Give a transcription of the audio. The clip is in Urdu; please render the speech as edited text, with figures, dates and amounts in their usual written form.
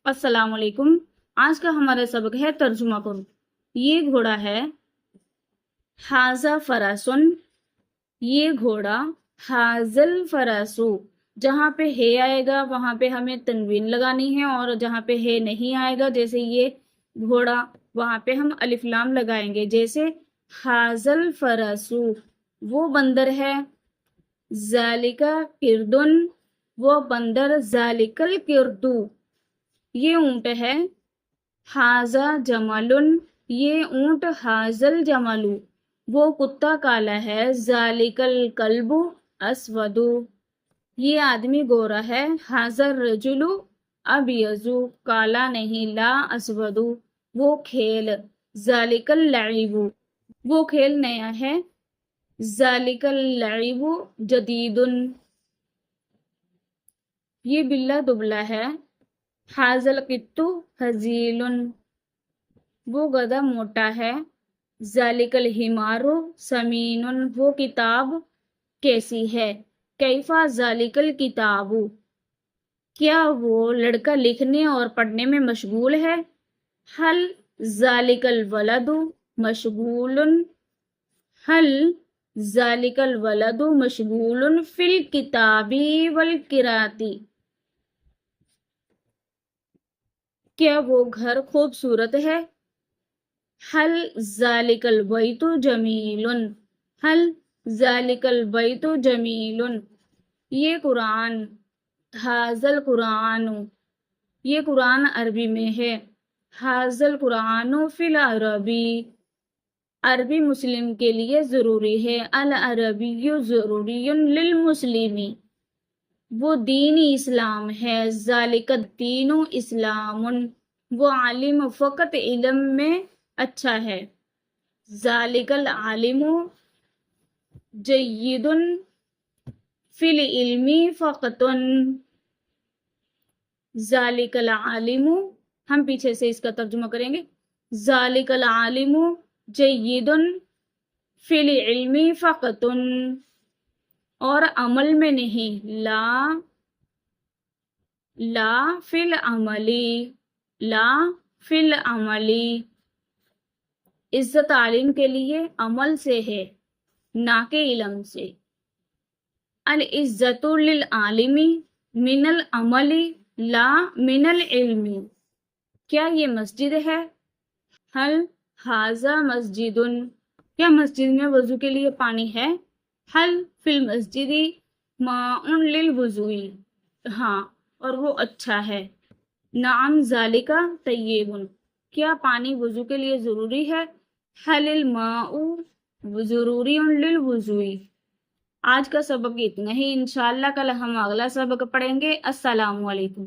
السلام علیکم۔ آج کا ہمارا سبق ہے ترجمہ کرو۔ یہ گھوڑا ہے حاذا فرسن، یہ گھوڑا حاذل فرسو۔ جہاں پہ ہے آئے گا وہاں پہ ہمیں تنوین لگانی ہے، اور جہاں پہ ہے نہیں آئے گا جیسے یہ گھوڑا وہاں پہ ہم الف لام لگائیں گے، جیسے حاذل فرسو وہ بندر ہے، ذالکا کردن وہ بندر، ذالکل کردو یہ اونٹ ہے، حاذا جملن یہ اونٹ، حاذل جملو وہ کتا کالا ہے، ذالکل کلب اسود یہ آدمی گورا ہے، حاذا الرجل ابیض کالا نہیں، لا اسود وہ کھیل، ذالکل لعب وہ کھیل نیا ہے، ذالکل لعب جدید یہ بلا دبلا ہے، حاذل قط ہزیل وہ گدھا موٹا ہے، ذالک الحمار سمین وہ کتاب کیسی ہے، کیفا ذالک الکتاب کیا وہ لڑکا لکھنے اور پڑھنے میں مشغول ہے، حل ذالک الولد مشغول، حل ذالک الولد مشغول فی الکتاب والقراءۃ کیا وہ گھر خوبصورت ہے، حل ذالک البیت جمیل، حل ذالک البیت جمیل یہ قرآن، حاذل قرآن یہ قرآن عربی میں ہے، حاذل قرآن فی العربی عربی مسلم کے لیے ضروری ہے، العربی ضروری للمسلم وہ دین اسلام ہے، ذالک الدین اسلام وہ عالم فقط علم میں اچھا ہے، ذالک العالم جید فی العلم فقط، ذالک العالم ہم پیچھے سے اس کا ترجمہ کریں گے، ذالک العالم جید فی العلم فقط اور عمل میں نہیں، لا فی العملی، لا فی العملی عزت عالم کے لیے عمل سے ہے نہ کہ علم سے، العزت للعالم من العمل لا من العلم کیا یہ مسجد ہے، حل حاذا مسجد کیا مسجد میں وضو کے لیے پانی ہے، حل فی المسجد ماء للوضوء ہاں اور وہ اچھا ہے، نعم ذالک طیب کیا پانی وضو کے لیے ضروری ہے، حل الماء ضروری للوضوء۔ آج کا سبق اتنا ہی، انشاءاللہ کل ہم اگلا سبق پڑھیں گے۔ السلام علیکم۔